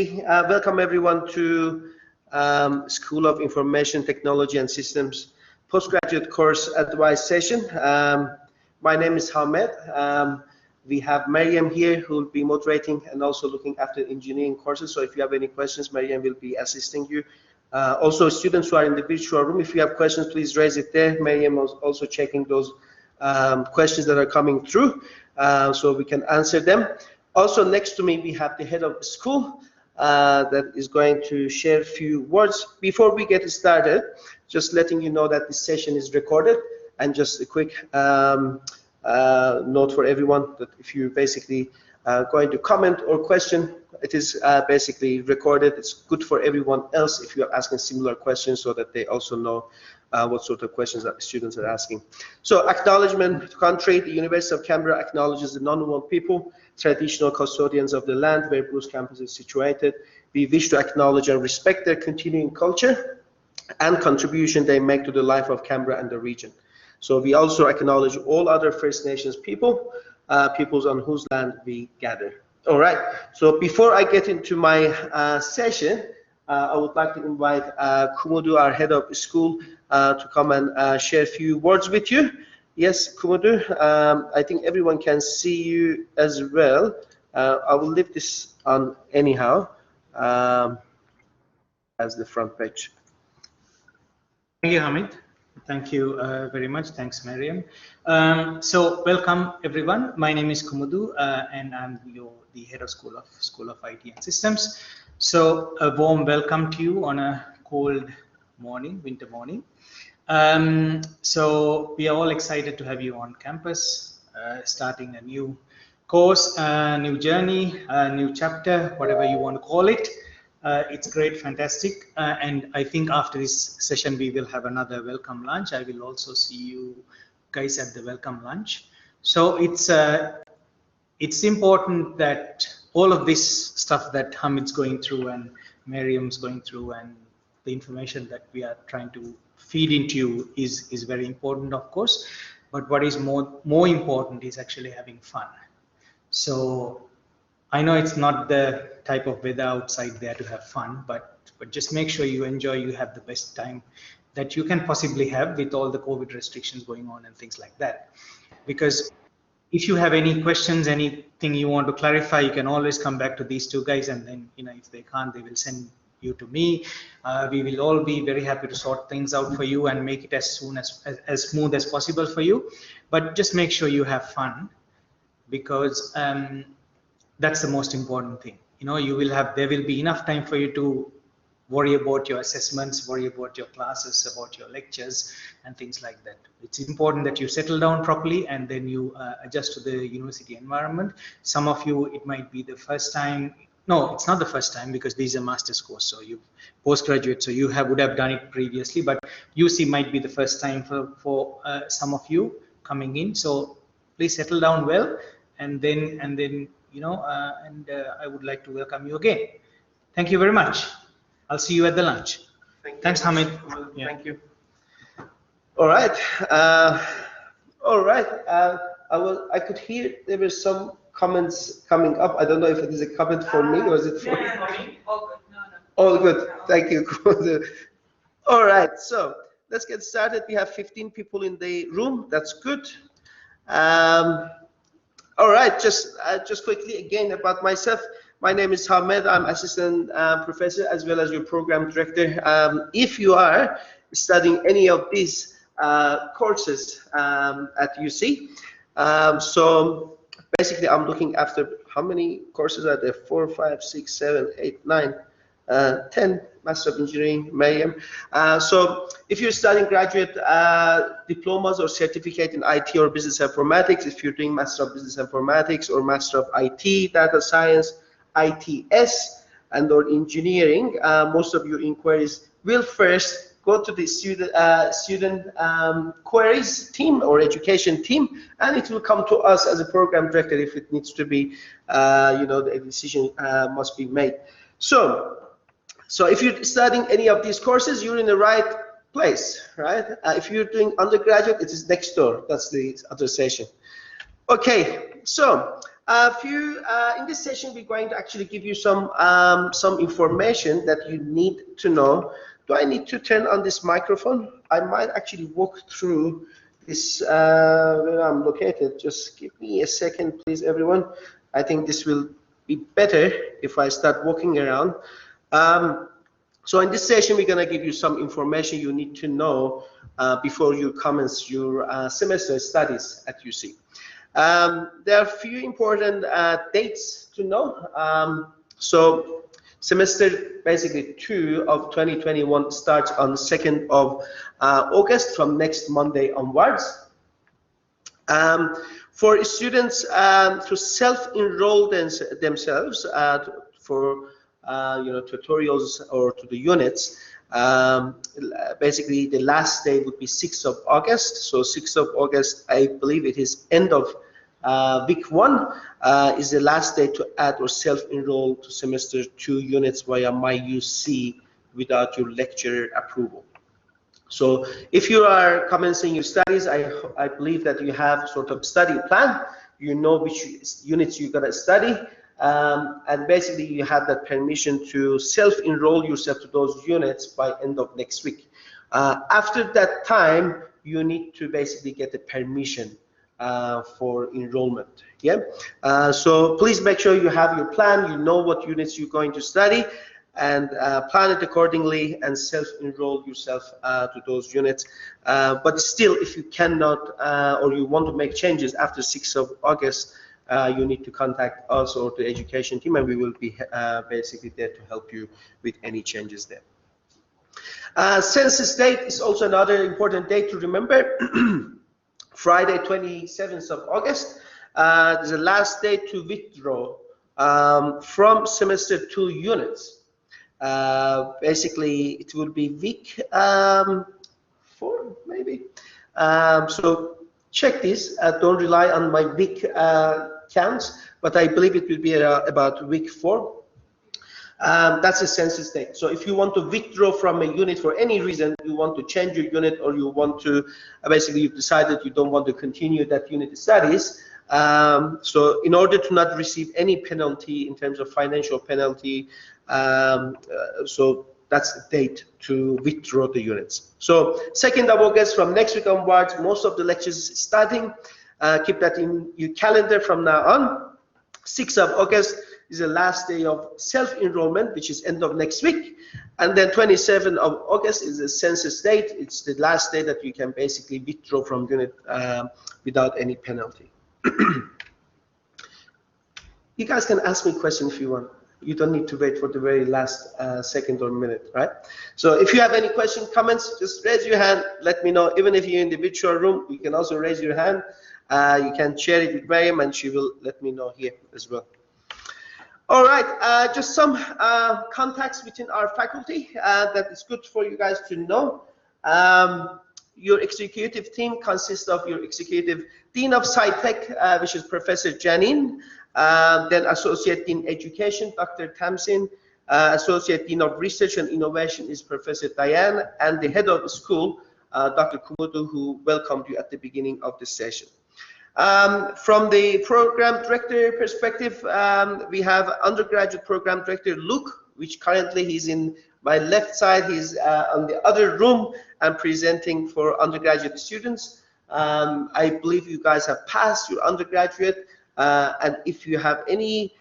quickly welcome everyone to School of Information Technology and Systems Postgraduate Course Advice Session. My name is Hamed. We have Mariam here who will be moderating and also looking after engineering courses. So if you have any questions, Mariam will be assisting you. Also, students who are in the virtual room, if you have questions, please raise it there. Mariam is also checking those questions that are coming through so we can answer them. Also, next to me, we have the head of the school that is going to share a few words. Before we get started, just letting you know that this session is recorded, and just a quick note for everyone that if you basically going to comment or question, it is basically recorded. It's good for everyone else if you're asking similar questions so that they also know what sort of questions that the students are asking. So, acknowledgement to country. The University of Canberra acknowledges the non-known people, traditional custodians of the land where Bruce campus is situated. We wish to acknowledge and respect their continuing culture and contribution they make to the life of Canberra and the region. So we also acknowledge all other First Nations peoples on whose land we gather. All right, so before I get into my session, I would like to invite Kumudu, our head of school, to come and share a few words with you. Yes, Kumudu, I think everyone can see you as well. I will leave this on anyhow as the front page. Thank you, Hamid. Thank you very much. Thanks, Mariam. So welcome, everyone. My name is Kumudu, and I'm the head of School of IT and Systems. So a warm welcome to you on a cold morning, winter morning. So we are all excited to have you on campus, starting a new course, new journey, new chapter, whatever you want to call it. It's great, fantastic, and I think after this session we will have another welcome lunch. I will also see you guys at the welcome lunch. So it's important that all of this stuff that Hamid's going through and Mariam's going through and the information that we are trying to feed into you is very important, of course, but what is more important is actually having fun. So I know it's not the type of weather outside there to have fun, but just make sure you enjoy, you have the best time that you can possibly have with all the COVID restrictions going on and things like that. Because if you have any questions, anything you want to clarify, you can always come back to these two guys, and then, you know, if they can't, they will send you to me. We will all be very happy to sort things out for you and make it as smooth as possible for you. But just make sure you have fun, because that's the most important thing. You know, there will be enough time for you to worry about your assessments, worry about your classes, about your lectures and things like that. It's important that you settle down properly and then you adjust to the university environment. Some of you, it might be the first time. No, it's not the first time, because this is a master's course, so you postgraduate, so you would have done it previously, but UC might be the first time for some of you coming in. So please settle down well, and then you know, I would like to welcome you again. Thank you very much. I'll see you at the lunch. Thanks, Hamid. Yeah. Thank you. All right. All right. I could hear there were some comments coming up. I don't know if it is a comment for me or is it for you? All good. No. All good. Thank you. All right. So let's get started. We have 15 people in the room. That's good. All right. Just quickly again about myself. My name is Hamed. I'm assistant professor as well as your program director. If you are studying any of these courses at UC, so basically I'm looking after how many courses are there? 4, 5, 6, 7, 8, 9, 10 Master of Engineering, Mariam. So if you're studying graduate diplomas or certificate in IT or business informatics, if you're doing Master of Business Informatics or Master of IT, Data Science, ITS, and or engineering, most of your inquiries will first go to the student queries team or education team, and it will come to us as a program director if it needs to be, you know, the decision must be made. So if you're studying any of these courses, you're in the right place, right? If you're doing undergraduate, it is next door. That's the other session. Okay, so In this session, we're going to actually give you some information that you need to know. Do I need to turn on this microphone? I might actually walk through this where I'm located. Just give me a second, please, everyone. I think this will be better if I start walking around. So in this session, we're going to give you some information you need to know before you commence your semester studies at UC. There are a few important dates to know. So semester basically 2 of 2021 starts on 2nd of August from next Monday onwards. For students to self-enroll themselves for tutorials or to the units, basically the last day would be 6th of August. So 6th of August, I believe it is end of week 1 is the last day to add or self-enroll to semester 2 units via MyUC without your lecturer approval. So if you are commencing your studies, I believe that you have sort of study plan. You know which units you're gonna study, and basically you have that permission to self-enroll yourself to those units by end of next week. After that time, you need to basically get the permission for enrollment. Yeah. So please make sure you have your plan. You know what units you're going to study, and plan it accordingly and self-enroll yourself to those units. But still, if you cannot or you want to make changes after 6th of August, you need to contact us or the education team, and we will be basically there to help you with any changes there. Census date is also another important date to remember. Friday, 27th of August is the last day to withdraw from semester 2 units. Basically, it will be week 4, maybe. So check this. Don't rely on my week counts, but I believe it will be about week 4. That's a census date. So if you want to withdraw from a unit for any reason, you want to change your unit, or you want to basically you've decided you don't want to continue that unit studies. So in order to not receive any penalty in terms of financial penalty, so that's the date to withdraw the units. So 2nd of August from next week onwards, most of the lectures is starting. Keep that in your calendar from now on. 6th of August is the last day of self-enrollment, which is end of next week. And then 27th of August is the census date. It's the last day that you can basically withdraw from unit without any penalty. You guys can ask me questions if you want. You don't need to wait for the very last second or minute, right? So if you have any questions, comments, just raise your hand. Let me know. Even if you're in the virtual room, you can also raise your hand. You can share it with Miriam, and she will let me know here as well. All right, just some contacts within our faculty that is good for you guys to know. Your executive team consists of your executive dean of SciTech, which is Professor Janine, then Associate Dean Education, Dr. Tamsin, Associate Dean of Research and Innovation is Professor Diane, and the head of school, Dr. Kumudu, who welcomed you at the beginning of the session. From the program director perspective, we have undergraduate program director Luke, which currently he's in my left side. He's on the other room and presenting for undergraduate students. I believe you guys have passed your undergraduate, and if you have any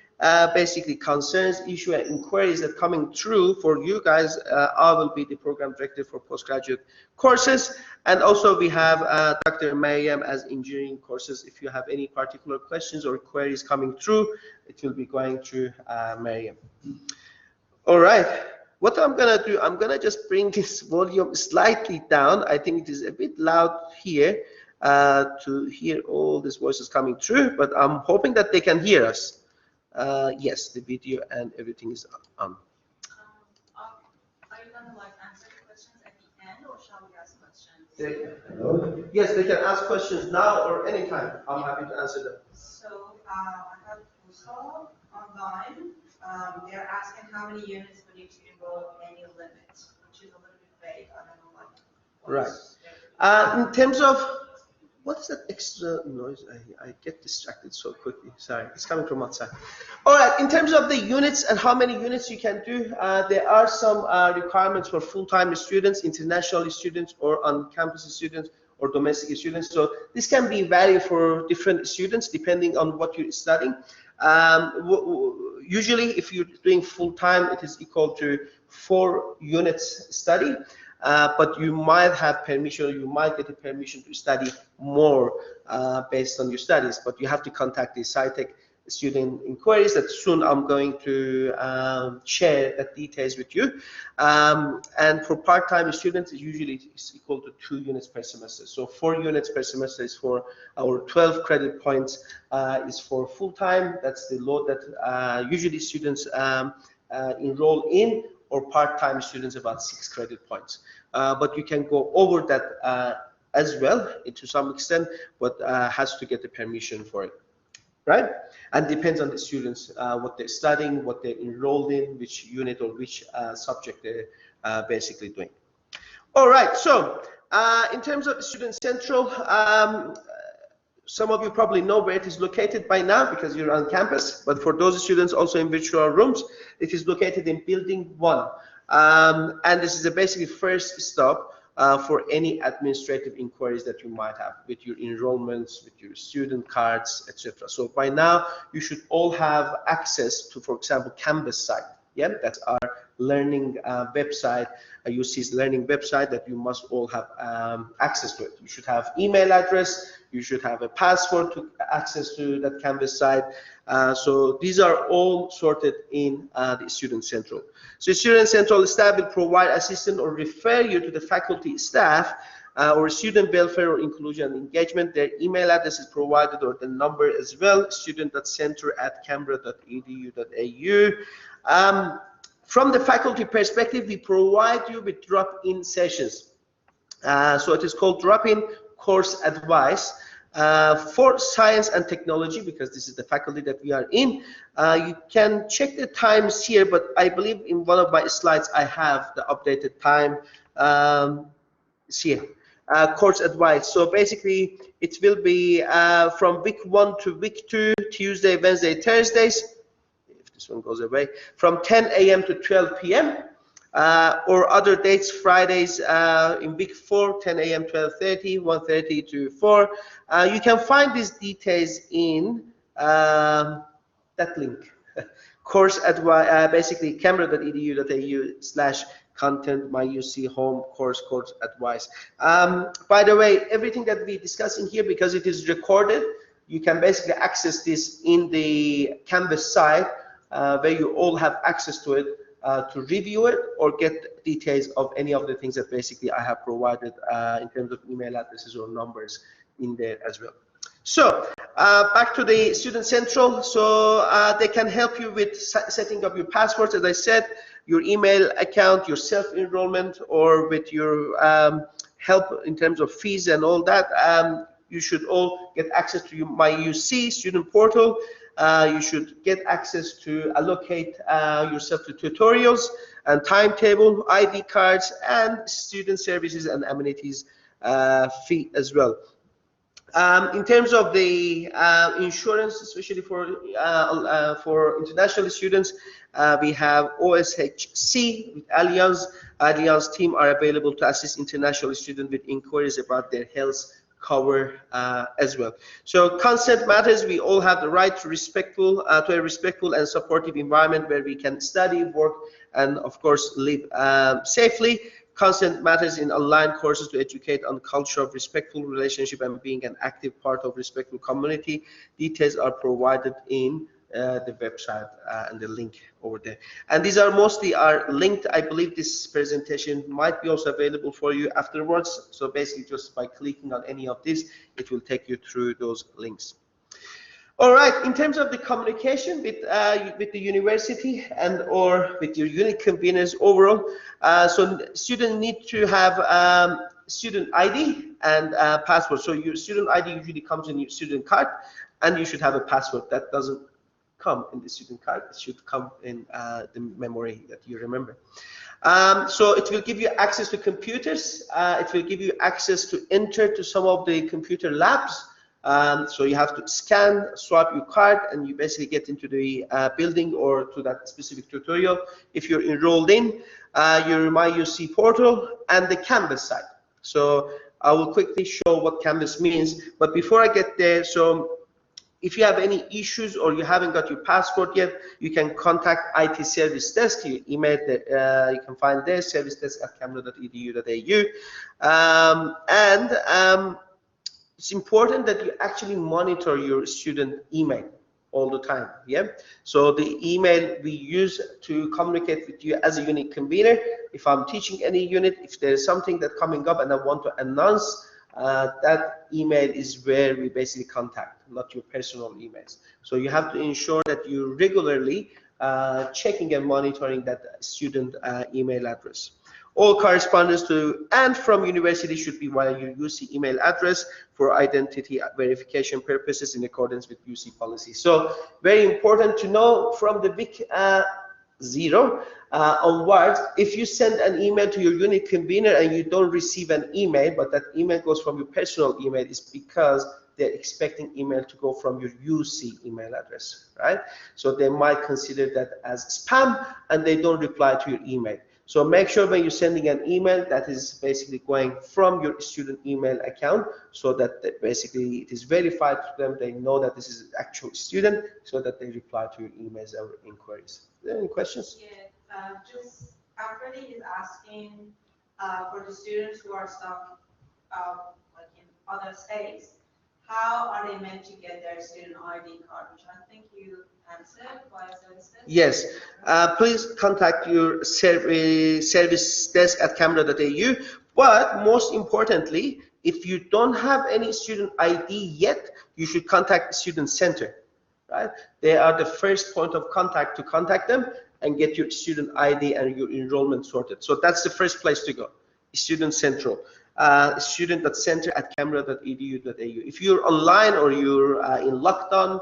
basically concerns, issue, and inquiries that are coming through for you guys, I will be the program director for postgraduate courses. And also we have Dr. Miriam as engineering courses. If you have any particular questions or queries coming through, it will be going through Miriam. All right, what I'm gonna do, I'm gonna just bring this volume slightly down. I think it is a bit loud here to hear all these voices coming through, but I'm hoping that they can hear us. Yes, the video and everything is on. Are you going to answer the questions at the end, or shall we ask questions? Yes, they can ask questions now or anytime. I'm happy to answer them. So I have Gustav online. They're asking how many units we need to enroll, any limits, which is a little bit vague. I don't know Right. In terms of What is that extra noise? I get distracted so quickly. Sorry, it's coming from outside. All right, in terms of the units and how many units you can do, there are some requirements for full-time students, international students, or on-campus students, or domestic students. So this can be vary for different students depending on what you're studying. Usually, if you're doing full-time, it is equal to 4 units study. But you might have permission, or you might get a permission to study more based on your studies. But you have to contact the SciTech student inquiries that soon I'm going to share that details with you. And for part-time students, it usually is equal to 2 units per semester. So 4 units per semester is for our 12 credit points is for full-time. That's the load that usually students enroll in, or part-time students about 6 credit points. But you can go over that as well to some extent, but has to get the permission for it, right? And depends on the students, what they're studying, what they're enrolled in, which unit or which subject they're basically doing. All right, so in terms of Student Central, some of you probably know where it is located by now because you're on campus, but for those students also in virtual rooms, it is located in Building 1. And this is the basically first stop for any administrative inquiries that you might have with your enrollments, with your student cards, etc. So by now, you should all have access to, for example, Canvas site. Yeah, that's our learning website, UC's learning website that you must all have access to it. You should have email address, you should have a password to access to that Canvas site. So these are all sorted in the Student Central. So Student Central staff will provide assistance or refer you to the faculty staff or student welfare or inclusion and engagement. Their email address is provided, or the number as well, student.center@canberra.edu.au. From the faculty perspective, we provide you with drop-in sessions. So it is called drop-in course advice for science and technology, because this is the faculty that we are in. You can check the times here, but I believe in one of my slides I have the updated time. It's here. Course advice. So basically, it will be from week 1 to week 2, Tuesday, Wednesday, Thursdays. If this one goes away, from 10 a.m. to 12 p.m. Or other dates, Fridays in week 4, 10 a.m., 12:30, 1:30 to 4. You can find these details in that link. Course advice, basically canberra.edu.au/content, my UC home course advice. By the way, everything that we discuss in here, because it is recorded, you can basically access this in the Canvas site where you all have access to it to review it or get details of any of the things that basically I have provided in terms of email addresses or numbers in there as well. So back to the Student Central. So they can help you with setting up your passwords, as I said, your email account, your self-enrollment, or with your help in terms of fees and all that. You should all get access to my UC student portal. You should get access to allocate yourself to tutorials and timetable, ID cards, and student services and amenities fee as well. In terms of the insurance, especially for international students, we have OSHC with Allianz. Allianz team are available to assist international students with inquiries about their health cover as well. So consent matters. We all have the right to a respectful and supportive environment where we can study, work, and of course live safely. Consent matters in online courses to educate on the culture of respectful relationship and being an active part of respectful community. Details are provided in the website and the link over there. And these are mostly linked. I believe this presentation might be also available for you afterwards. So basically just by clicking on any of these, it will take you through those links. All right, in terms of the communication with the university and or with your unit conveners overall, so students need to have student ID and password. So your student ID usually comes in your student card, and you should have a password that doesn't come in the student card. It should come in the memory that you remember. So it will give you access to computers. It will give you access to enter to some of the computer labs. So you have to scan, swipe your card, and you basically get into the building or to that specific tutorial. If you're enrolled in your MyUC portal and the Canvas site. So I will quickly show what Canvas means. But before I get there, so if you have any issues or you haven't got your passport yet, you can contact IT Service Desk. You email you can find there, servicedesk@canberra.edu.au. It's important that you actually monitor your student email all the time. Yeah. So the email we use to communicate with you as a unit convener. If I'm teaching any unit, if there's something that's coming up and I want to announce, that email is where we basically contact, not your personal emails. So you have to ensure that you regularly checking and monitoring that student email address. All correspondence to and from university should be via your UC email address for identity verification purposes in accordance with UC policy. So very important to know from the week 0 onwards, if you send an email to your unit convener and you don't receive an email, but that email goes from your personal email, is because they're expecting email to go from your UC email address, right? So they might consider that as spam and they don't reply to your email. So make sure when you're sending an email that is basically going from your student email account, so that basically it is verified to them. They know that this is an actual student, so that they reply to your emails or inquiries. Are there any questions? Yeah, just Afrodi is asking for the students who are stuck like in other states, how are they meant to get their student ID card, which I think you answered via service desk? Yes, please contact your service desk at canberra.au. But most importantly, if you don't have any student ID yet, you should contact the student center, right? They are the first point of contact to contact them and get your student ID and your enrollment sorted. So that's the first place to go, Student Central. student.center@canberra.edu.au. If you're online or you're in lockdown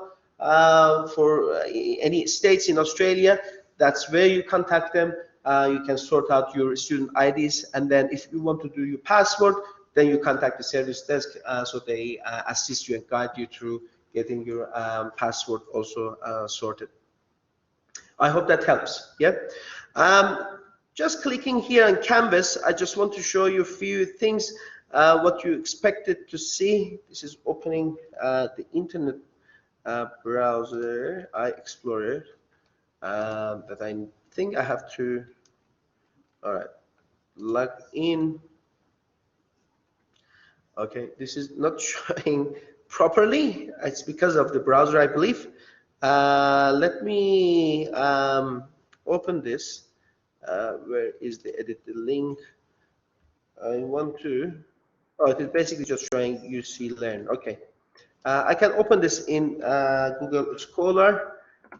for any states in Australia, that's where you contact them. You can sort out your student IDs, and then if you want to do your password, then you contact the service desk so they assist you and guide you through getting your password also sorted. I hope that helps. Yeah. Just clicking here on Canvas, I just want to show you a few things, what you expected to see. This is opening the internet browser, Explorer, that I think I have to, all right, log in. Okay, this is not showing properly. It's because of the browser, I believe. Let me open this. Where is the edit the link? I want to, oh, it is basically just showing UC Learn. Okay, I can open this in Google Scholar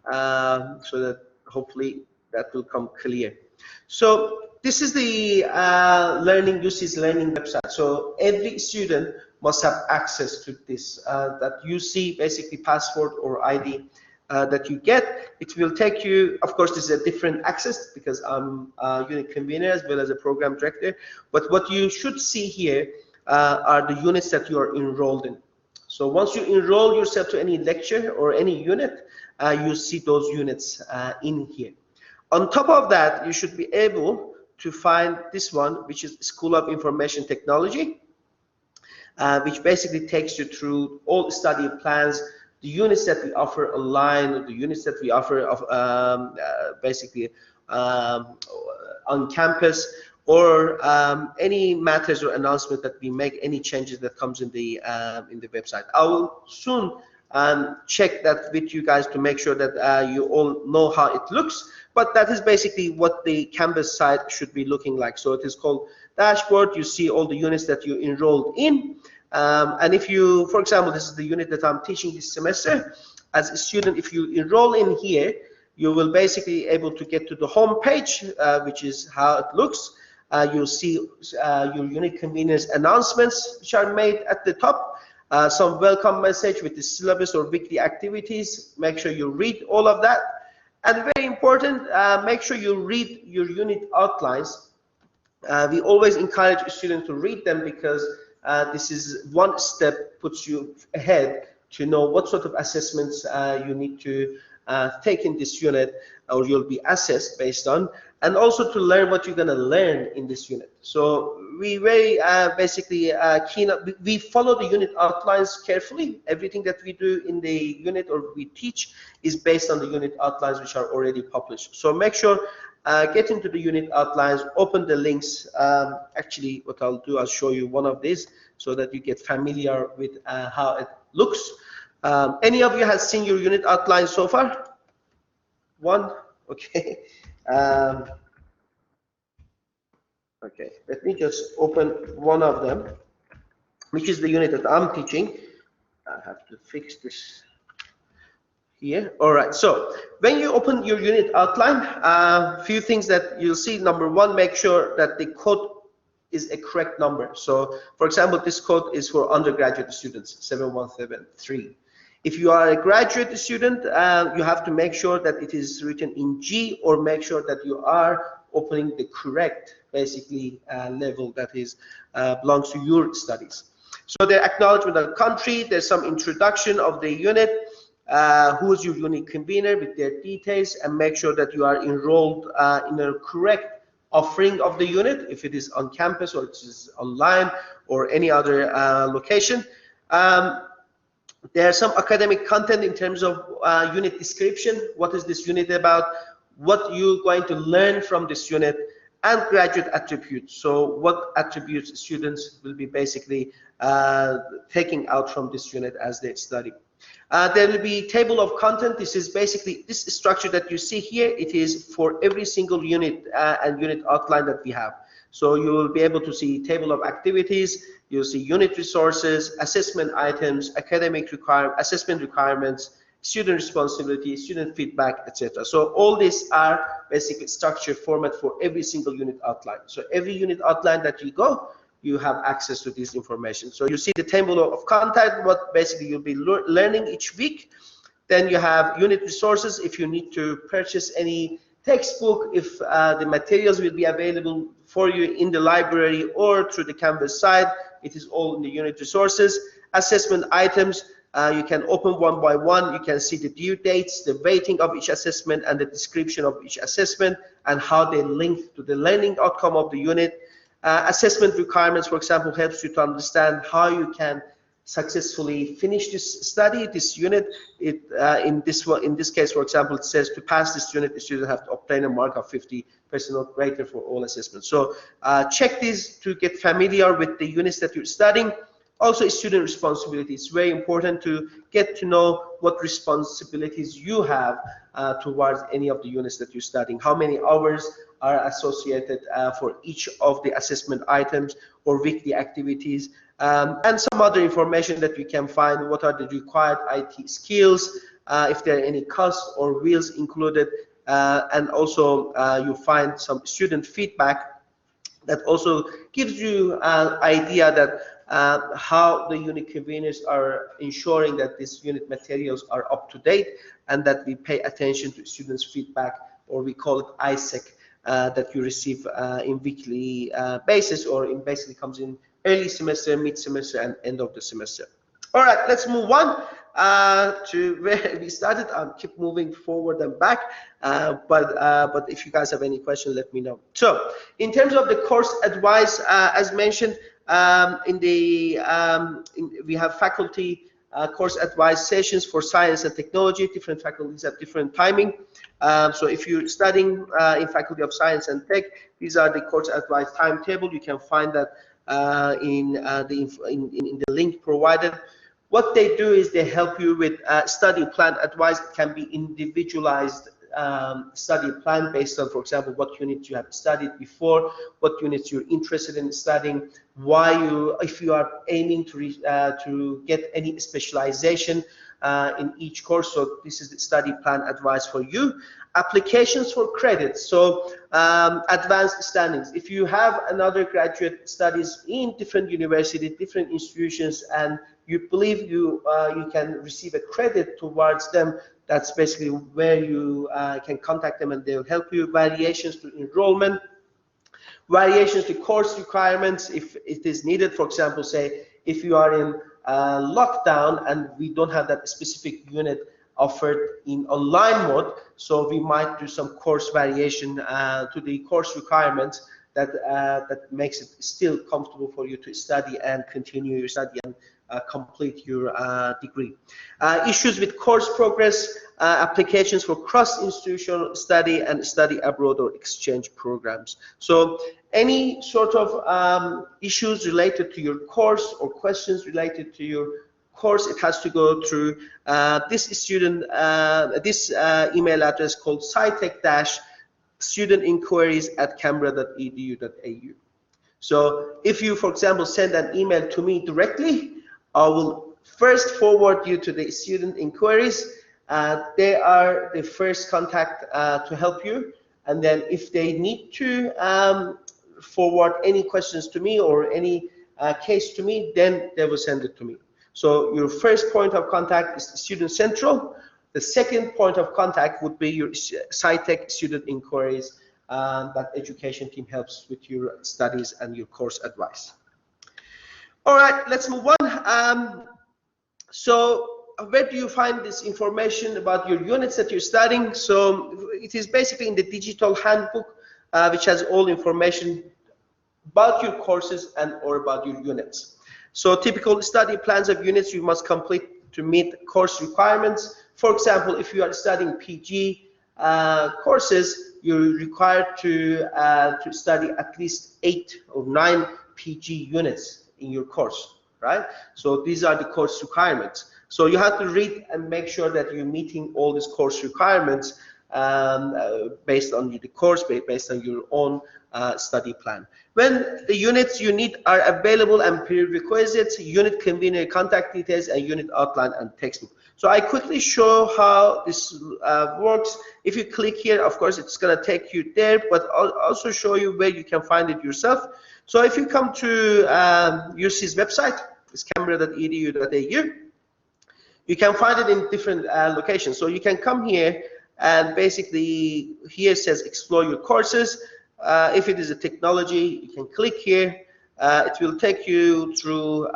so that hopefully that will come clear. So this is the UC's learning website. So every student must have access to this, that UC basically password or ID that you get. It will take you, of course, this is a different access because I'm a unit convener as well as a program director. But what you should see here are the units that you are enrolled in. So once you enroll yourself to any lecture or any unit, you see those units in here. On top of that, you should be able to find this one, which is School of Information Technology, which basically takes you through all study plans, the units that we offer online, the units that we offer of basically on campus, or any matters or announcement that we make, any changes that comes in the website. I will soon check that with you guys to make sure that you all know how it looks. But that is basically what the Canvas site should be looking like. So it is called dashboard. You see all the units that you enrolled in. And if you, for example, this is the unit that I'm teaching this semester. As a student, if you enroll in here, you will basically able to get to the home page, which is how it looks. You'll see your unit conveners announcements, which are made at the top. Some welcome message with the syllabus or weekly activities. Make sure you read all of that. And very important, make sure you read your unit outlines. We always encourage students to read them because this is one step puts you ahead to know what sort of assessments you need to take in this unit, or you'll be assessed based on, and also to learn what you're going to learn in this unit. So we very basically we follow the unit outlines carefully. Everything that we do in the unit or we teach is based on the unit outlines which are already published. So make sure get into the unit outlines, open the links. Actually, what I'll do, I'll show you one of these so that you get familiar with how it looks. Any of you has seen your unit outline so far? One? Okay. Okay, let me just open one of them, which is the unit that I'm teaching. I have to fix this here. All right, so when you open your unit outline, a few things that you'll see. Number one, make sure that the code is a correct number. So for example, this code is for undergraduate students, 7173. If you are a graduate student, you have to make sure that it is written in G, or make sure that you are opening the correct, basically, level that is belongs to your studies. So the acknowledgement of country, there's some introduction of the unit, who is your unit convener with their details, and make sure that you are enrolled in a correct offering of the unit, if it is on campus or it is online or any other location. There's some academic content in terms of unit description. What is this unit about? What you're going to learn from this unit, and graduate attributes. So what attributes students will be basically taking out from this unit as they study. There will be table of content. This is basically this structure that you see here. It is for every single unit and unit outline that we have. So you will be able to see table of activities. You'll see unit resources, assessment items, assessment requirements, student responsibility, student feedback, etc. So all these are basically structured format for every single unit outline. So every unit outline that you go, you have access to this information. So you see the table of content, what basically you'll be learning each week. Then you have unit resources if you need to purchase any textbook, if the materials will be available for you in the library or through the Canvas site. It is all in the unit resources. Assessment items, you can open one by one. You can see the due dates, the weighting of each assessment, and the description of each assessment, and how they link to the learning outcome of the unit. Assessment requirements, for example, helps you to understand how you can successfully finish this study, this unit. In this case, for example, it says to pass this unit, the student have to obtain a mark of 50% or greater for all assessments. So check these to get familiar with the units that you're studying. Also, student responsibility. It's very important to get to know what responsibilities you have towards any of the units that you're studying. How many hours are associated for each of the assessment items or weekly activities, and some other information that you can find. What are the required IT skills, if there are any costs or wheels included, and also you find some student feedback that also gives you an idea that how the unit conveners are ensuring that these unit materials are up to date, and that we pay attention to students' feedback, or we call it ISEC, that you receive in weekly basis, or in basically comes in early semester, mid semester, and end of the semester. All right, let's move on to where we started. I'll keep moving forward and back, but if you guys have any questions, let me know. So in terms of the course advice, as mentioned, we have faculty course advice sessions for science and technology. Different faculties have different timing. So if you're studying in Faculty of Science and Tech, these are the course advice timetable. You can find that in the link provided. What they do is they help you with study plan advice. It can be individualized study plan based on, for example, what units you have studied before, what units you're interested in studying, if you are aiming to get any specialization in each course. So this is the study plan advice for you. Applications for credits, so advanced standings. If you have another graduate studies in different universities, different institutions, and you believe you can receive a credit towards them That's basically where you can contact them and they'll help you. Variations to enrollment, variations to course requirements if it is needed. For example, say if you are in lockdown and we don't have that specific unit offered in online mode, so we might do some course variation to the course requirements that makes it still comfortable for you to study and continue your study and complete your degree. Issues with course progress, applications for cross-institutional study and study abroad or exchange programs. So any sort of issues related to your course or questions related to your course, it has to go through this email address called scitech-studentinquiries@canberra.edu.au. So if you, for example, send an email to me directly, I will first forward you to the student inquiries. They are the first contact to help you, and then if they need to forward any questions to me or any case to me, then they will send it to me. So your first point of contact is Student Central. The second point of contact would be your SciTech student inquiries. That education team helps with your studies and your course advice. All right, let's move on. So where do you find this information about your units that you're studying? So it is basically in the digital handbook, which has all information about your courses and or about your units. So typical study plans of units you must complete to meet course requirements. For example, if you are studying PG courses, you're required to study at least 8 or 9 PG units in your course, right? So these are the course requirements. So you have to read and make sure that you're meeting all these course requirements based on the course, based on your own study plan. When the units you need are available and prerequisites, unit convener contact details, and unit outline and textbook. So I quickly show how this works. If you click here, of course, it's going to take you there, but I'll also show you where you can find it yourself. So if you come to UC's website, it's canberra.edu.au, you can find it in different locations. So you can come here and basically here says explore your courses. If it is a technology, you can click here. It will take you through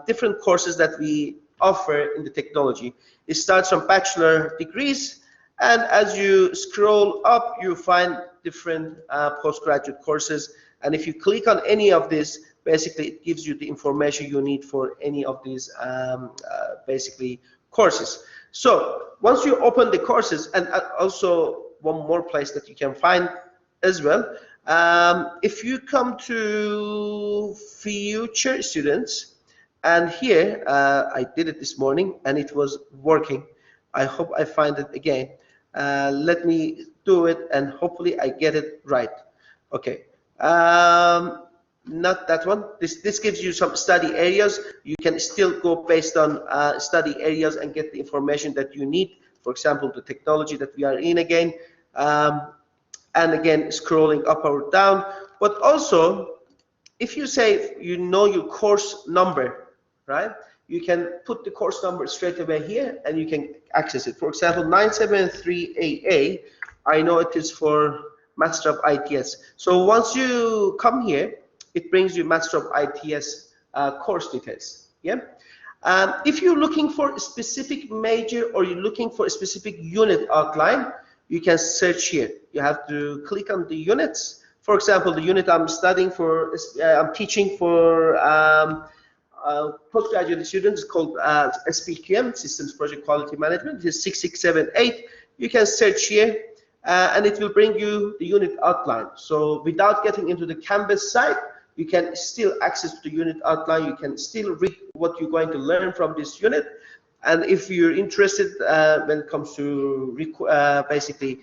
different courses that we offer in the technology. It starts from bachelor degrees, and as you scroll up, you find different postgraduate courses. And if you click on any of this, basically it gives you the information you need for any of these basically courses. So once you open the courses, and also one more place that you can find as well, if you come to future students, and here I did it this morning and it was working. I hope I find it again. Let me do it and hopefully I get it right. Okay, not that one. This gives you some study areas. You can still go based on study areas and get the information that you need. For example, the technology that we are in again. And again, scrolling up or down. But also, if you say you know your course number, right? You can put the course number straight away here and you can access it. For example, 973AA, I know it is for Master of ITS. So once you come here, it brings you Master of ITS course details. Yeah. If you're looking for a specific major or you're looking for a specific unit outline, you can search here. You have to click on the units. For example, the unit I'm studying for, I'm teaching for postgraduate students called SPQM, Systems Project Quality Management. It is 6678. You can search here and it will bring you the unit outline. So without getting into the Canvas site, you can still access the unit outline. You can still read what you're going to learn from this unit. And if you're interested when it comes to basically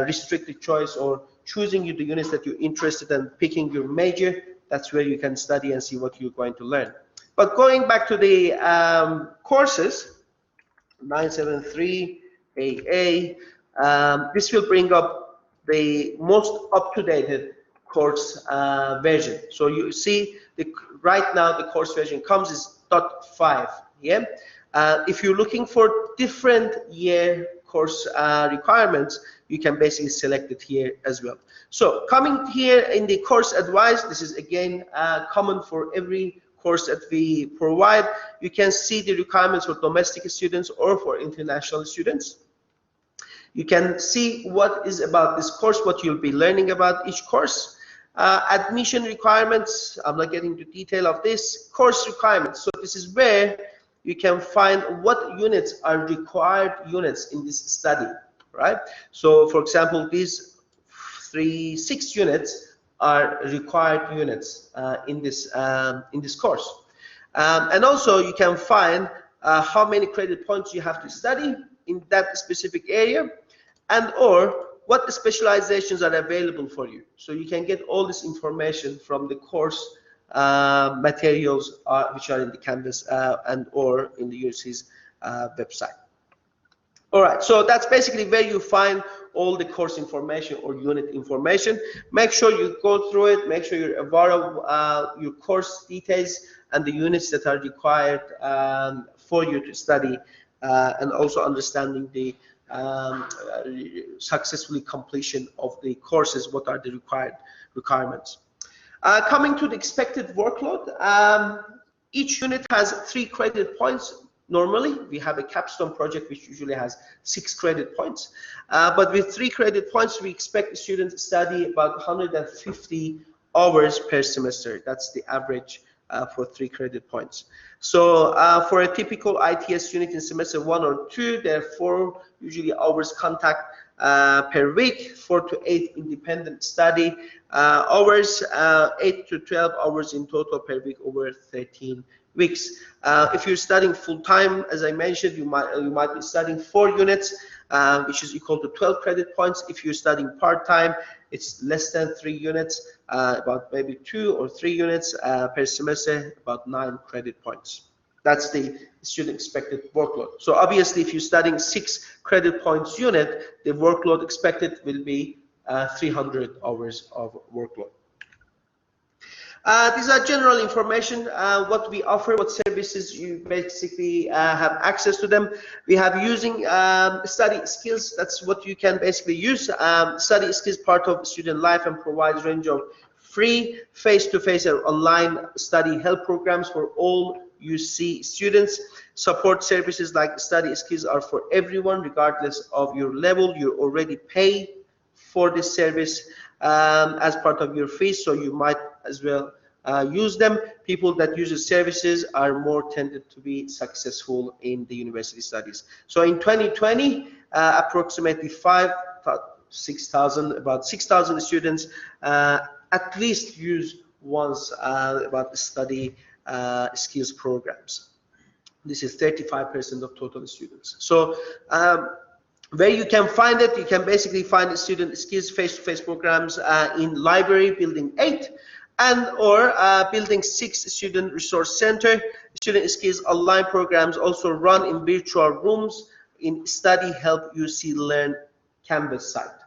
restricted choice or choosing the units that you're interested in, picking your major, that's where you can study and see what you're going to learn. But going back to the courses, 973 AA, this will bring up the most up-to-date course version. So you see, right now the course version comes is .5. Yeah. If you're looking for different year course requirements, you can basically select it here as well. So coming here in the course advice, this is again common for every course that we provide. You can see the requirements for domestic students or for international students. You can see what is about this course, what you'll be learning about each course. Admission requirements, I'm not getting into detail of this. Course requirements, so this is where you can find what units are required units in this study, right? So for example, these 6 units are required units in this course. And also you can find how many credit points you have to study in that specific area, and or what the specializations are available for you. So you can get all this information from the course materials which are in the Canvas and or in the university's website. All right, so that's basically where you find all the course information or unit information. Make sure you go through it, make sure you're aware of your course details and the units that are required for you to study, and also understanding the successfully completion of the courses, what are the requirements. Coming to the expected workload, each unit has 3 credit points. Normally, we have a capstone project which usually has 6 credit points, but with 3 credit points, we expect students to study about 150 hours per semester. That's the average for 3 credit points. So for a typical ITS unit in semester 1 or 2, there are 4 usually hours contact per week, 4 to 8 independent study hours, 8 to 12 hours in total per week over 13 weeks. If you're studying full-time, as I mentioned, you might be studying 4 units, which is equal to 12 credit points. If you're studying part-time, it's less than 3 units, about maybe 2 or 3 units per semester, about 9 credit points. That's the student expected workload. So obviously, if you're studying 6 credit points unit, the workload expected will be 300 hours of workload. These are general information, what we offer, what services you basically have access to them. We have using study skills. That's what you can basically use. Study skills part of student life and provides range of free face-to-face or online study help programs for all UC students. Support services like study skills are for everyone, regardless of your level. You already pay for this service as part of your fees, so you might as well use them. People that use the services are more tended to be successful in the university studies. So in 2020, approximately about 6,000 students at least use once about the study skills programs. This is 35% of total students. So where you can find it, you can basically find the student skills face-to-face programs in library building 8 and or building 6 student resource center. Student skills online programs also run in virtual rooms in study help UC Learn Canvas site.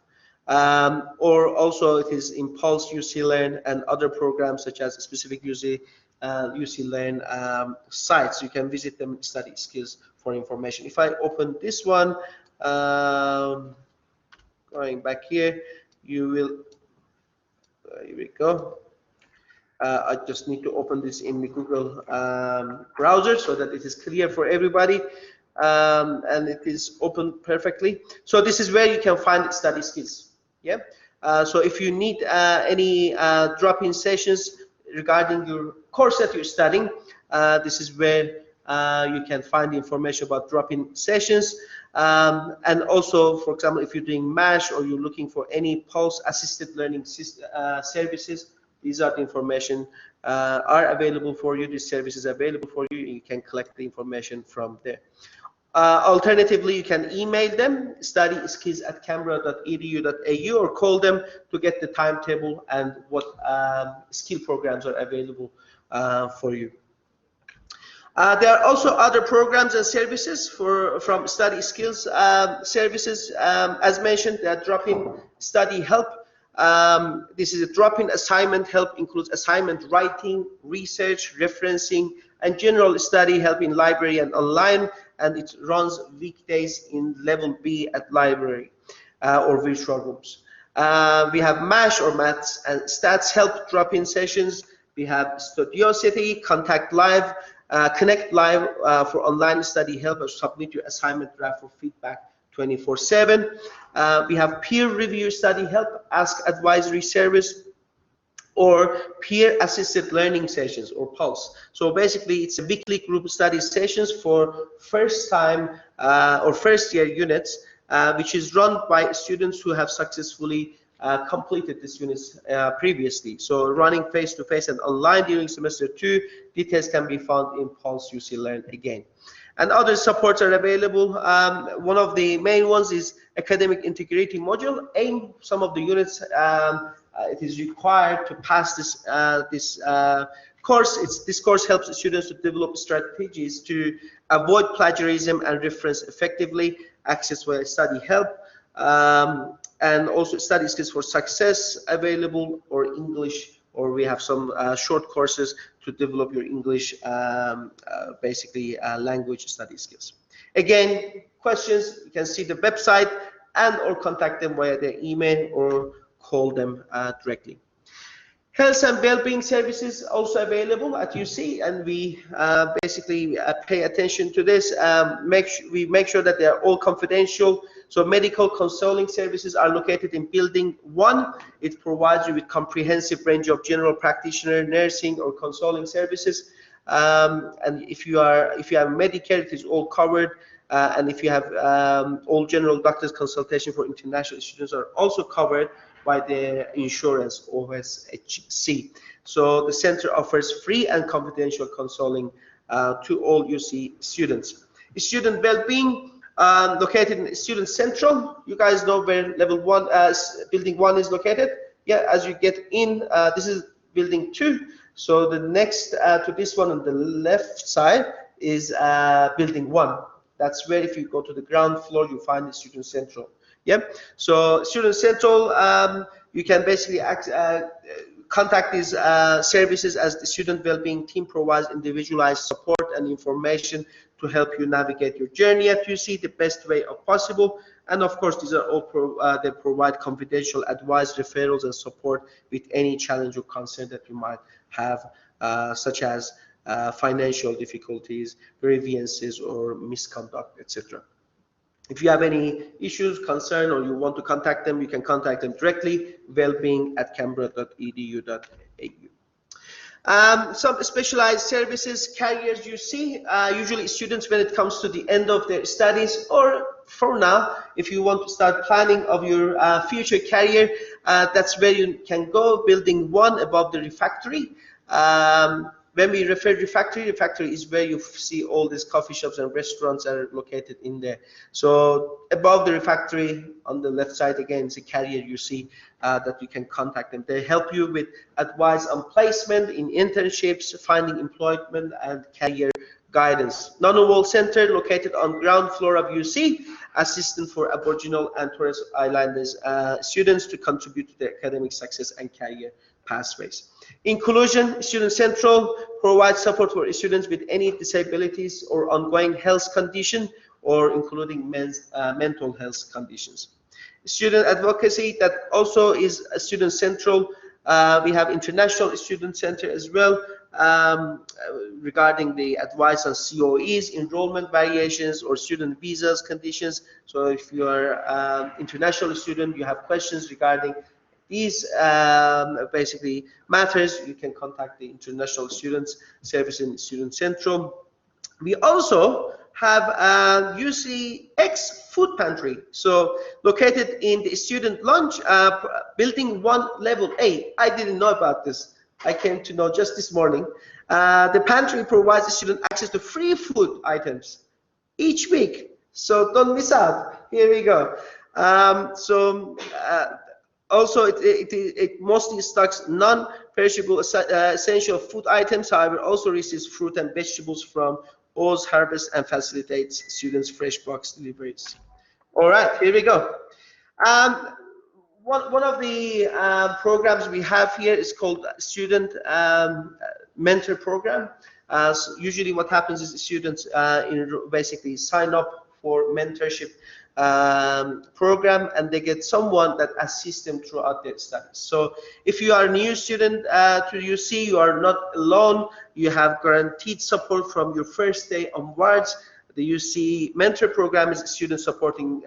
Or also it is in Pulse UC Learn and other programs such as specific UC Learn sites. You can visit them, study skills for information. If I open this one, going back here, you will, here we go. I just need to open this in the Google browser so that it is clear for everybody. And it is open perfectly. So this is where you can find study skills. Yeah. So if you need any drop-in sessions regarding your course that you're studying, this is where you can find information about drop-in sessions. And also, for example, if you're doing MASH or you're looking for any Pulse assisted learning services, these are the information are available for you. This service is available for you. You can collect the information from there. Alternatively, you can email them, studyskills@canberra.edu.au, or call them to get the timetable and what skill programs are available for you. There are also other programs and services from study skills services. As mentioned, there are drop-in study help. This is a drop-in assignment help, includes assignment writing, research, referencing, and general study help in library and online. and it runs weekdays in level B at library or virtual rooms. We have MASH or Maths and Stats help drop-in sessions. We have Studiosity, Contact Live, Connect Live for online study help, or submit your assignment draft for feedback 24/7. We have peer review study help, Ask Advisory Service, or peer assisted learning sessions, or PULSE. So basically it's a weekly group study sessions for first time or first year units, which is run by students who have successfully completed these units previously. So running face-to-face and online during semester 2, details can be found in PULSE UC Learn again. And other supports are available. One of the main ones is academic integrity module. AIM, some of the units, it is required to pass this course. This course helps students to develop strategies to avoid plagiarism and reference effectively, access for study help, and also study skills for success available, or English, or we have some short courses to develop your English, basically language study skills. Again, questions, you can see the website and or contact them via their email or call them directly. Health and well-being services also available at UC, and we basically pay attention to this. We make sure that they are all confidential. So medical counseling services are located in Building 1. It provides you with comprehensive range of general practitioner, nursing, or counseling services. And if you have Medicare, it is all covered. And if you have all general doctor's consultation for international students are also covered by the insurance, OSHC. So the center offers free and confidential counseling to all UC students. Student well-being, located in Student Central. You guys know where level 1, Building 1 is located. Yeah, as you get in, this is Building 2. So the next to this one on the left side is Building 1. That's where, if you go to the ground floor, you find the Student Central. Yeah, so Student Central, you can basically contact these services, as the student well-being team provides individualized support and information to help you navigate your journey at UC the best way possible. And of course, these are all they provide confidential advice, referrals, and support with any challenge or concern that you might have, such as financial difficulties, grievances, or misconduct, etc. If you have any issues, concern, or you want to contact them, you can contact them directly, wellbeing@canberra.edu.au. Some specialized services, careers you see, usually students when it comes to the end of their studies, or for now, if you want to start planning of your future career, that's where you can go, Building 1 above the refectory. When we refer to refectory is where you see all these coffee shops and restaurants are located in there. So above the refectory on the left side, again, is a career you see that you can contact them. They help you with advice on placement in internships, finding employment, and career guidance. Ngunnawal Center, located on ground floor of UC, assistant for Aboriginal and Torres Islanders students to contribute to their academic success and career pathways. Inclusion, Student Central provides support for students with any disabilities or ongoing health condition, or including mental health conditions. Student advocacy, that also is a Student Central. We have International Student Center as well, regarding the advice on COEs, enrollment variations, or student visas conditions. So if you are international student, you have questions regarding these basically matters, you can contact the International Students Service in Student Central. We also have UCX Food Pantry, so located in the Student Lounge, Building 1, Level A. I didn't know about this. I came to know just this morning. The pantry provides the student access to free food items each week, so don't miss out. Here we go. Also, it mostly stocks non-perishable essential food items. However, also receives fruit and vegetables from Oz Harvest and facilitates students' fresh box deliveries. All right, here we go. One of the programs we have here is called Student Mentor Program. So usually what happens is students basically sign up for mentorship program, and they get someone that assists them throughout their studies. So if you are a new student to UC, you are not alone. You have guaranteed support from your first day onwards. The UC mentor program is student supporting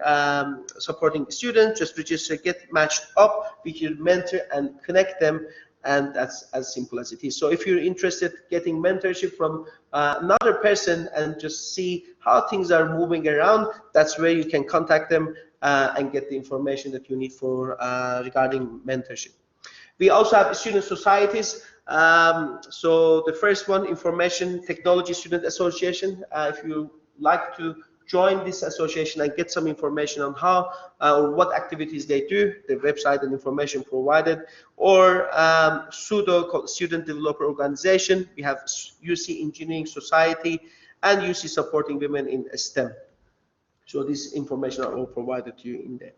students. Just register, get matched up with your mentor, and connect them. And that's as simple as it is. So if you're interested getting mentorship from another person and just see how things are moving around, that's where you can contact them and get the information that you need for regarding mentorship. We also have student societies. So the first one, Information Technology Student Association. If you like to join this association and get some information on how or what activities they do, the website and information provided, or SUDO, called Student Developer Organization. We have UC Engineering Society and UC Supporting Women in STEM. So this information are all provided to you in there.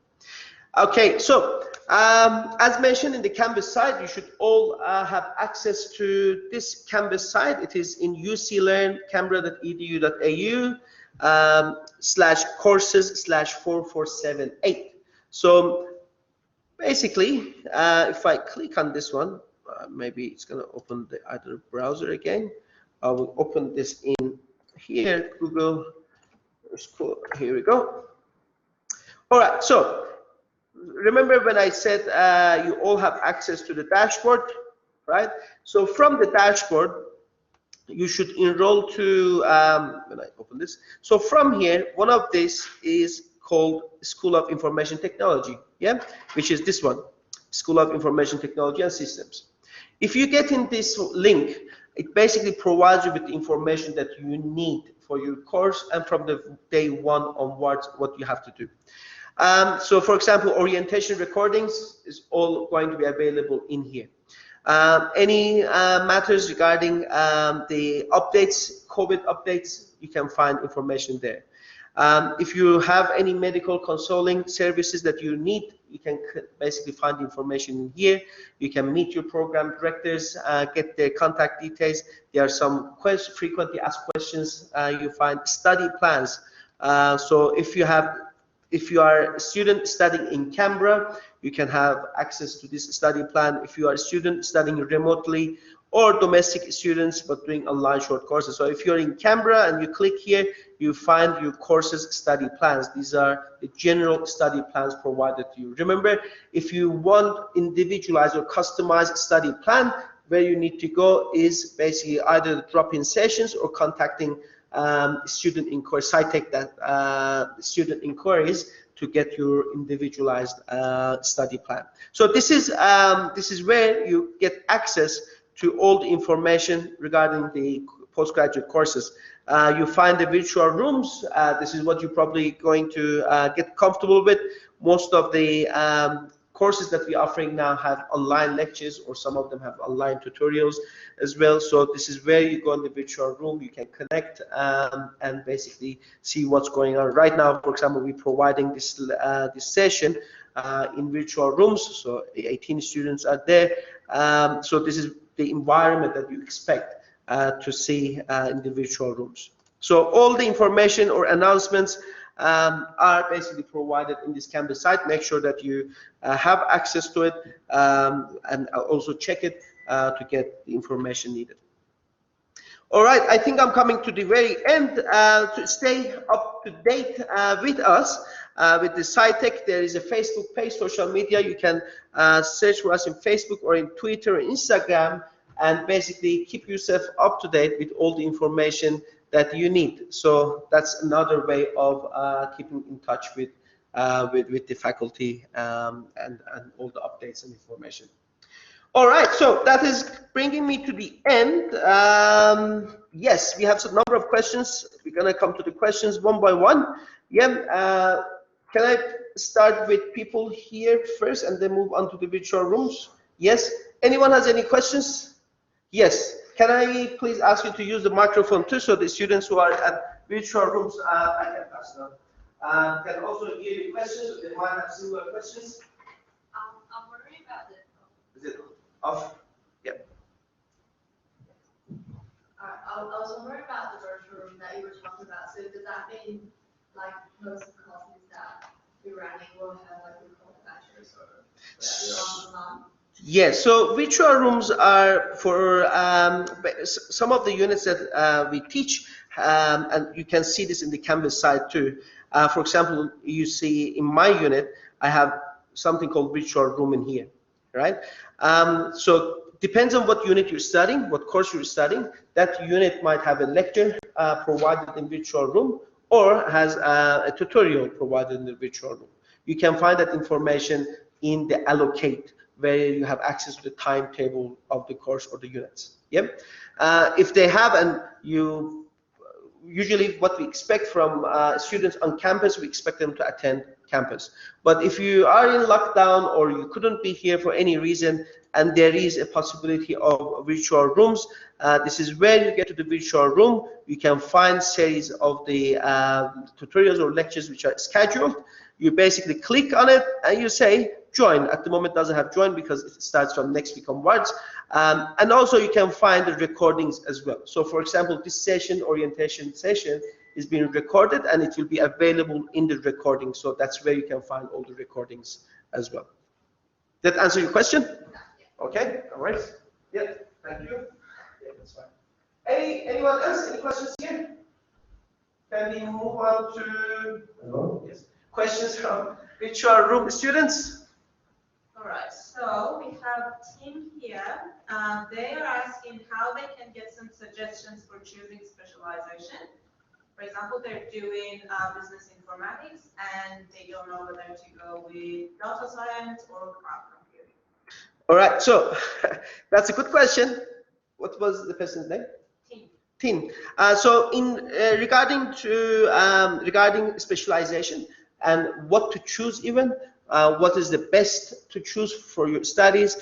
Okay, so as mentioned in the Canvas site, you should all have access to this Canvas site. It is in uclearn.canberra.edu.au /courses/4478. So basically, if I click on this one, maybe it's going to open the other browser again. I will open this in here, Google. Here we go. All right, so remember when I said you all have access to the dashboard, right? So from the dashboard, you should enroll to, when I open this, so from here, one of these is called School of Information Technology, yeah, which is this one, School of Information Technology and Systems. If you get in this link, it basically provides you with the information that you need for your course, and from the day one onwards, what you have to do. So for example, orientation recordings is all going to be available in here. Any matters regarding the updates, COVID updates, you can find information there. If you have any medical consulting services that you need, you can basically find information in here. You can meet your program directors, get their contact details. There are some frequently asked questions. You find study plans. So if you are a student studying in Canberra, you can have access to this study plan. If you are a student studying remotely, or domestic students but doing online short courses. So if you're in Canberra and you click here, you find your courses study plans. These are the general study plans provided to you. Remember, if you want individualized or customized study plan, where you need to go is basically either the drop-in sessions or contacting student inquiries, SciTech that student inquiries to get your individualized study plan. So this is where you get access to all the information regarding the postgraduate courses. You find the virtual rooms. This is what you're probably going to get comfortable with. Most of the courses that we're offering now have online lectures, or some of them have online tutorials as well. So this is where you go in the virtual room, you can connect and basically see what's going on. Right now, for example, we're providing this session in virtual rooms, so 18 students are there. So this is the environment that you expect to see in the virtual rooms. So all the information or announcements are basically provided in this Canvas site. Make sure that you have access to it and also check it to get the information needed. All right, I think I'm coming to the very end. To stay up to date with us, with the SciTech, there is a Facebook page, social media. You can search for us in Facebook or in Twitter or Instagram, and basically keep yourself up to date with all the information that you need. So that's another way of keeping in touch with the faculty and all the updates and information. All right, so that is bringing me to the end. Yes, we have a number of questions. We're gonna come to the questions one by one. Yeah, can I start with people here first and then move on to the virtual rooms? Yes, anyone has any questions? Yes, can I please ask you to use the microphone too, so the students who are at virtual rooms, I can pass them. Can also hear the questions, so they might have similar questions. I'm wondering about the. Is it off? Yeah. I'll Yes, so virtual rooms are for some of the units that we teach, and you can see this in the Canvas side too. For example, you see in my unit, I have something called virtual room in here, right? So depends on what unit you're studying, what course you're studying. That unit might have a lecture provided in virtual room, or has a tutorial provided in the virtual room. You can find that information in the allocate, where you have access to the timetable of the course or the units. Yep. If they have, and you usually what we expect from students on campus, we expect them to attend campus. But if you are in lockdown or you couldn't be here for any reason, and there is a possibility of virtual rooms, this is where you get to the virtual room. You can find series of the tutorials or lectures which are scheduled. You basically click on it and you say join. At the moment it doesn't have join because it starts from next week onwards. And also you can find the recordings as well. So for example, this session, orientation session, is being recorded and it will be available in the recording. So that's where you can find all the recordings as well. That answer your question? Okay, all right. Yeah, thank you. Yeah, that's fine. Anyone else? Any questions here? Can we move on to yes, questions from virtual room students? All right, so we have Tim here. They are asking how they can get some suggestions for choosing specialization. For example, they're doing business informatics and they don't know whether to go with data science or cloud computing. All right, so that's a good question. What was the person's name? Tim. So in regarding specialization and what to choose, even what is the best to choose for your studies,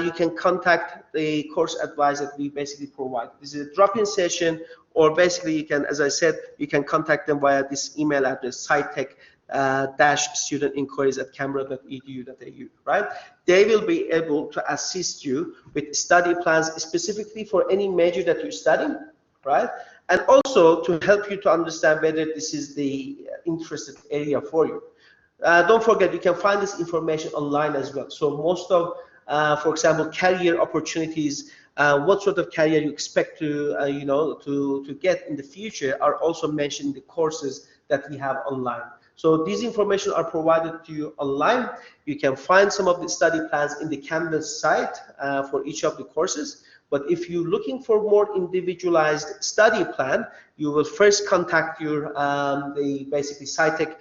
you can contact the course advisor that we basically provide. This is a drop-in session, or basically you can, as I said, you can contact them via this email address, scitech-studentinquiries@canberra.edu.au, right? They will be able to assist you with study plans specifically for any major that you're studying, right? And also to help you to understand whether this is the interested area for you. Don't forget, you can find this information online as well. So most of, for example, career opportunities, what sort of career you expect to, to get in the future are also mentioned in the courses that we have online. So these information are provided to you online. You can find some of the study plans in the Canvas site for each of the courses. But if you're looking for more individualized study plan, you will first contact your the basically SciTech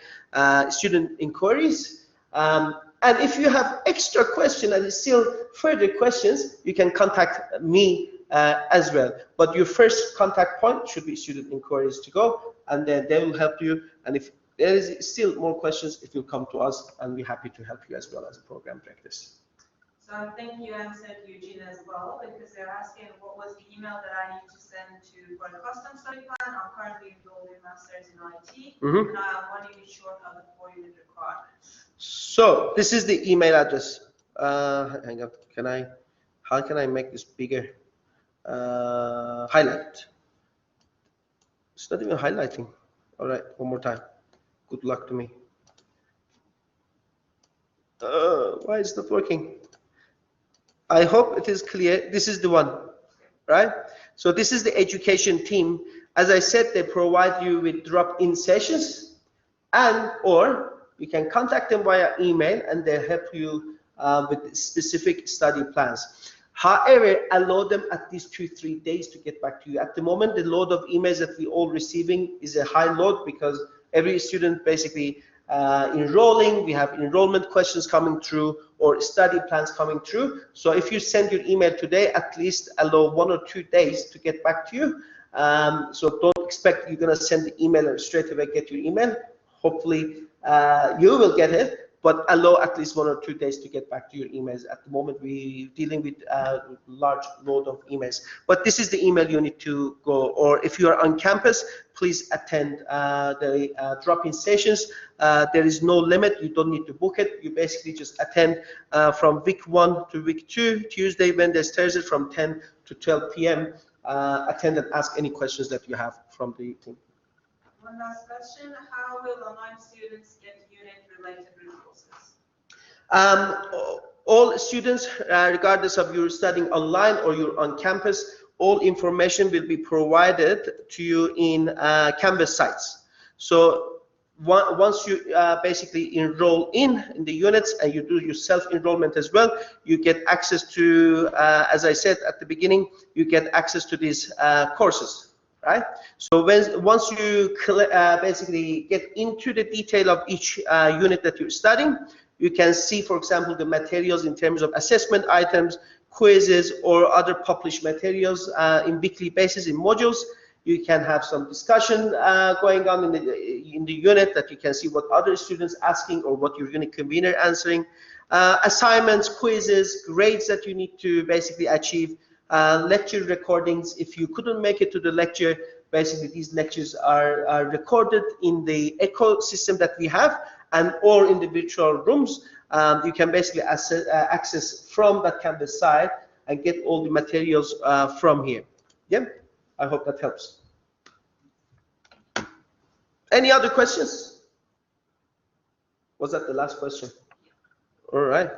student inquiries. And if you have extra question and still further questions, you can contact me as well. But your first contact point should be student inquiries to go, and then they will help you. And if there is still more questions, it will come to us, and we're happy to help you as well as a program directors. So I think you answered Eugene as well, because they're asking what was the email that I need to send to for a custom study plan. I'm currently enrolled in Masters in IT, and I want to be short of the 4-unit requirements. So this is the email address. Hang on, how can I make this bigger? Highlight. It's not even highlighting. All right, one more time. Good luck to me. Why is it not working? I hope it is clear. This is the one, right? So this is the education team. As I said, they provide you with drop-in sessions, and or you can contact them via email and they'll help you with specific study plans. However, allow them at least 2-3 days to get back to you. At the moment, the load of emails that we all receiving is a high load because every student basically enrolling, we have enrollment questions coming through or study plans coming through. So if you send your email today, at least allow 1 or 2 days to get back to you. So don't expect you're gonna send the email and straight away get your email. Hopefully you will get it, but allow at least 1 or 2 days to get back to your emails. At the moment, we're dealing with a large load of emails. But this is the email you need to go, or if you are on campus, please attend the drop-in sessions. There is no limit. You don't need to book it. You basically just attend from week 1 to week 2, Tuesday, Wednesday, Thursday, from 10 to 12 p.m. Attend and ask any questions that you have from the team. One last question, how will online students get unit-related resources? all students, regardless of you're studying online or you're on campus, all information will be provided to you in Canvas sites. So once you basically enroll in the units and you do your self-enrollment as well, you get access to, as I said at the beginning, you get access to these courses, right? So once you basically get into the detail of each unit that you're studying, you can see, for example, the materials in terms of assessment items, quizzes, or other published materials in weekly basis in modules. You can have some discussion going on in the unit that you can see what other students asking or what your unit convener answering. Assignments, quizzes, grades that you need to basically achieve, lecture recordings. If you couldn't make it to the lecture, basically these lectures are recorded in the ecosystem that we have and or in the virtual rooms. You can basically access from that Canvas site and get all the materials from here. Yeah, I hope that helps. Any other questions? Was that the last question? All right.